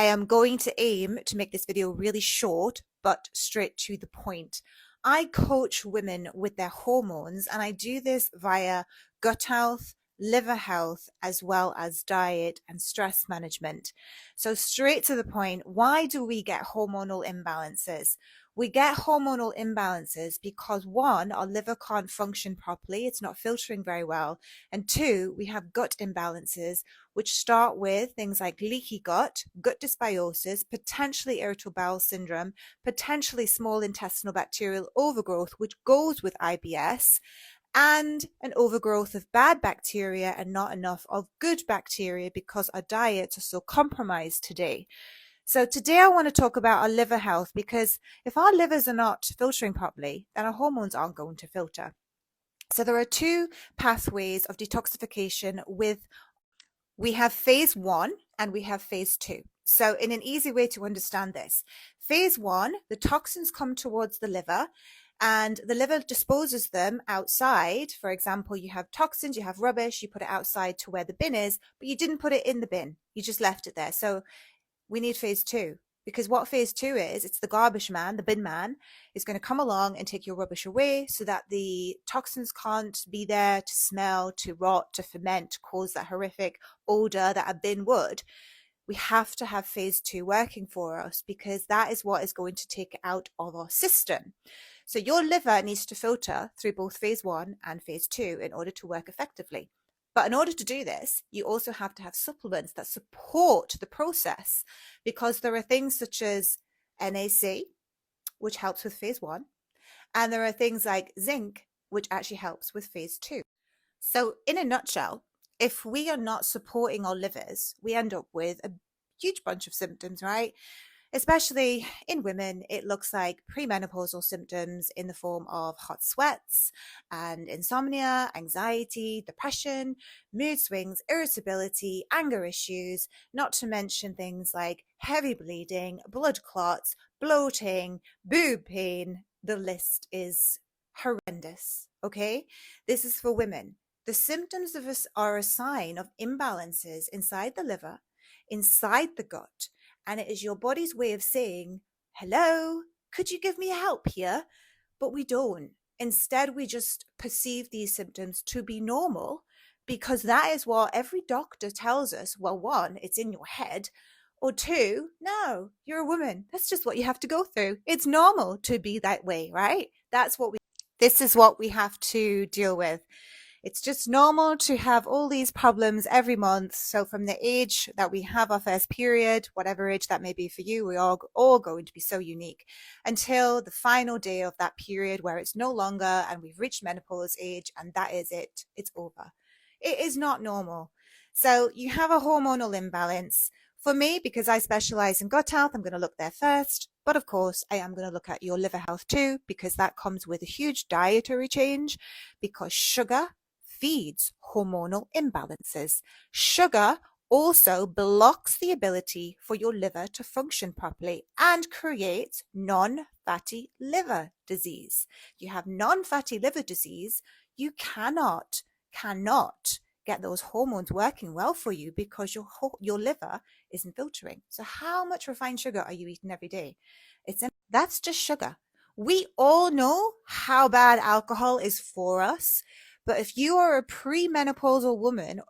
I am going to aim to make this video really short, but straight to the point. I coach women with their hormones, and I do this via gut health, liver health, as well as diet and stress management. So straight to the point, why do we get hormonal imbalances? We get hormonal imbalances because one, our liver can't function properly. It's not filtering very well. And two, we have gut imbalances, which start with things like leaky gut, gut dysbiosis, potentially irritable bowel syndrome, potentially small intestinal bacterial overgrowth, which goes with IBS, and an overgrowth of bad bacteria and not enough of good bacteria because our diets are so compromised today. So today I want to talk about our liver health, because if our livers are not filtering properly, then our hormones aren't going to filter. So there are two pathways of detoxification we have phase 1 and we have phase 2. So in an easy way to understand this, phase 1, the toxins come towards the liver and the liver disposes them outside. For example, you have toxins, you have rubbish, you put it outside to where the bin is, but you didn't put it in the bin. You just left it there. So we need phase 2, because what phase 2 is, it's the garbage man, the bin man, is going to come along and take your rubbish away so that the toxins can't be there to smell, to rot, to ferment, to cause that horrific odor that a bin would. We have to have phase 2 working for us, because that is what is going to take it out of our system. So your liver needs to filter through both phase 1 and phase 2 in order to work effectively. But in order to do this, you also have to have supplements that support the process, because there are things such as NAC, which helps with phase 1, and there are things like zinc, which actually helps with phase 2. So in a nutshell, if we are not supporting our livers, we end up with a huge bunch of symptoms, right? Especially in women, it looks like premenopausal symptoms in the form of hot sweats and insomnia, anxiety, depression, mood swings, irritability, anger issues, not to mention things like heavy bleeding, blood clots, bloating, boob pain. The list is horrendous, okay? This is for women. The symptoms of us are a sign of imbalances inside the liver, inside the gut, and it is your body's way of saying, hello, could you give me help here? But we don't. Instead, we just perceive these symptoms to be normal, because that is what every doctor tells us. Well, one, it's in your head, or two, no, you're a woman. That's just what you have to go through. It's normal to be that way, right? This is what we have to deal with. It's just normal to have all these problems every month. So from the age that we have our first period, whatever age that may be for you, we are all going to be so unique until the final day of that period, where it's no longer and we've reached menopause age, and that is it. It's over. It is not normal. So you have a hormonal imbalance. For me, because I specialize in gut health, I'm going to look there first. But of course, I am going to look at your liver health too, because that comes with a huge dietary change, because sugar feeds hormonal imbalances. Sugar also blocks the ability for your liver to function properly and creates non-fatty liver disease. You have non-fatty liver disease, you cannot get those hormones working well for you, because your liver isn't filtering. So how much refined sugar are you eating every day? That's just sugar. We all know how bad alcohol is for us. But if you are a premenopausal woman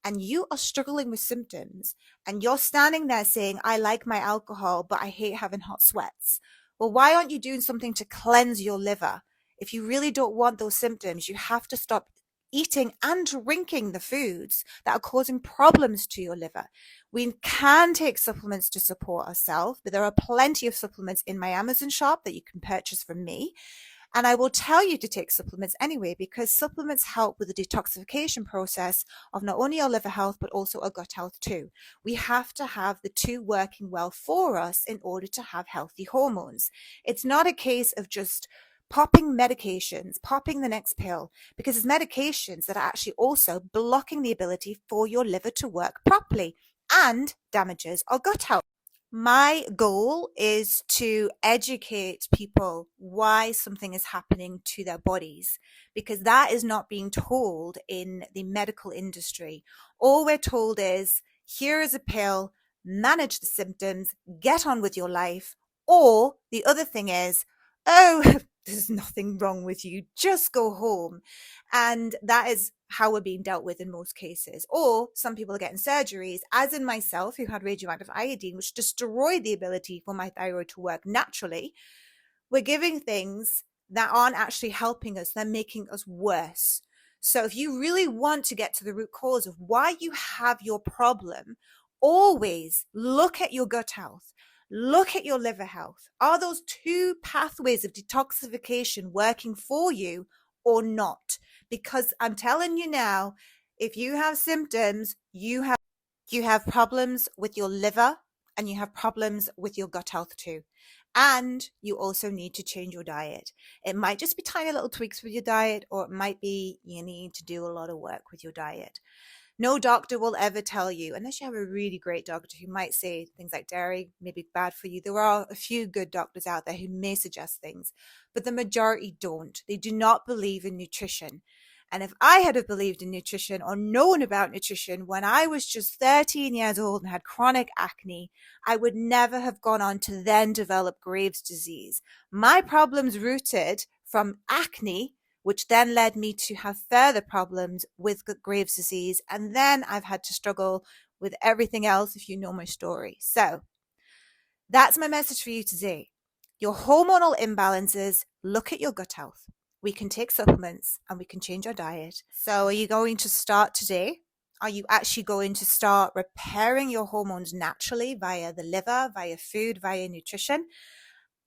and you are struggling with symptoms, and you're standing there saying, I like my alcohol, but I hate having hot sweats. Well, why aren't you doing something to cleanse your liver? If you really don't want those symptoms, you have to stop eating and drinking the foods that are causing problems to your liver. We can take supplements to support ourselves, but there are plenty of supplements in my Amazon shop that you can purchase from me. And I will tell you to take supplements anyway, because supplements help with the detoxification process of not only our liver health, but also our gut health too. We have to have the two working well for us in order to have healthy hormones. It's not a case of just popping medications, popping the next pill, because it's medications that are actually also blocking the ability for your liver to work properly and damages our gut health. My goal is to educate people why something is happening to their bodies, because that is not being told in the medical industry. All we're told is, here is a pill, manage the symptoms, get on with your life. Or the other thing is, oh, there's nothing wrong with you, just go home. And that is how we're being dealt with in most cases. Or some people are getting surgeries, as in myself, who had radioactive iodine, which destroyed the ability for my thyroid to work naturally. We're giving things that aren't actually helping us, they're making us worse. So if you really want to get to the root cause of why you have your problem, always look at your gut health. Look at your liver health. Are those two pathways of detoxification working for you or not? Because I'm telling you now, if you have symptoms, you have problems with your liver and you have problems with your gut health too. And you also need to change your diet. It might just be tiny little tweaks with your diet, or it might be you need to do a lot of work with your diet. No doctor will ever tell you, unless you have a really great doctor who might say things like dairy may be bad for you. There are a few good doctors out there who may suggest things, but the majority don't. They do not believe in nutrition. And if I had have believed in nutrition or known about nutrition when I was just 13 years old and had chronic acne, I would never have gone on to then develop Graves' disease. My problems rooted from acne, which then led me to have further problems with Graves' disease. And then I've had to struggle with everything else if you know my story. So that's my message for you today. Your hormonal imbalances, look at your gut health. We can take supplements and we can change our diet. So are you going to start today? Are you actually going to start repairing your hormones naturally via the liver, via food, via nutrition?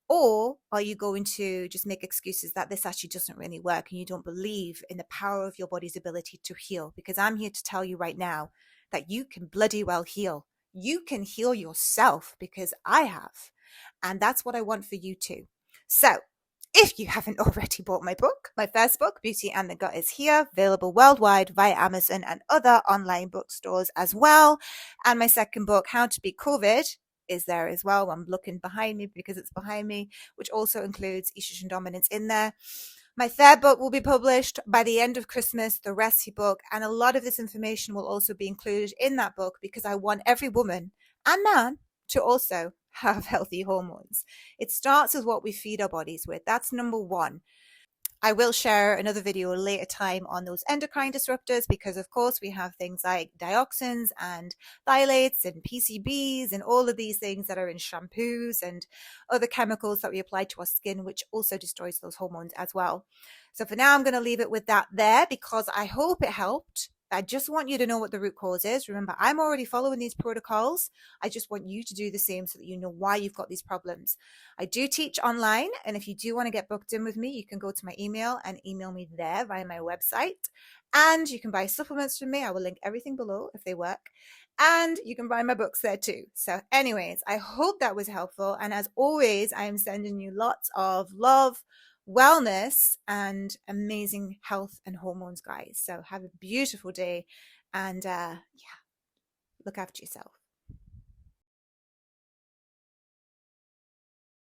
Or are you going to just make excuses that this actually doesn't really work and you don't believe in the power of your body's ability to heal? Because I'm here to tell you right now that you can bloody well heal. You can heal yourself, because I have. And that's what I want for you too. So if you haven't already bought my book, my first book, Beauty and the Gut, is here, available worldwide via Amazon and other online bookstores as well. And my second book, How to Beat COVID, is there as well. I'm looking behind me because it's behind me, which also includes estrogen dominance in there. My third book will be published by the end of Christmas, the recipe book, and a lot of this information will also be included in that book because I want every woman and man to also have healthy hormones. It starts with what we feed our bodies with. That's number one. I will share another video later time on those endocrine disruptors because, of course, we have things like dioxins and phthalates and PCBs and all of these things that are in shampoos and other chemicals that we apply to our skin, which also destroys those hormones as well. So for now, I'm going to leave it with that there because I hope it helped. I just want you to know what the root cause is. Remember, I'm already following these protocols. I just want you to do the same so that you know why you've got these problems. I do teach online, and if you do want to get booked in with me, you can go to my email and email me there via my website. And you can buy supplements from me. I will link everything below if they work. And you can buy my books there too. So anyways, I hope that was helpful. And as always, I am sending you lots of love, wellness, and amazing health and hormones, guys. So have a beautiful day and yeah, look after yourself.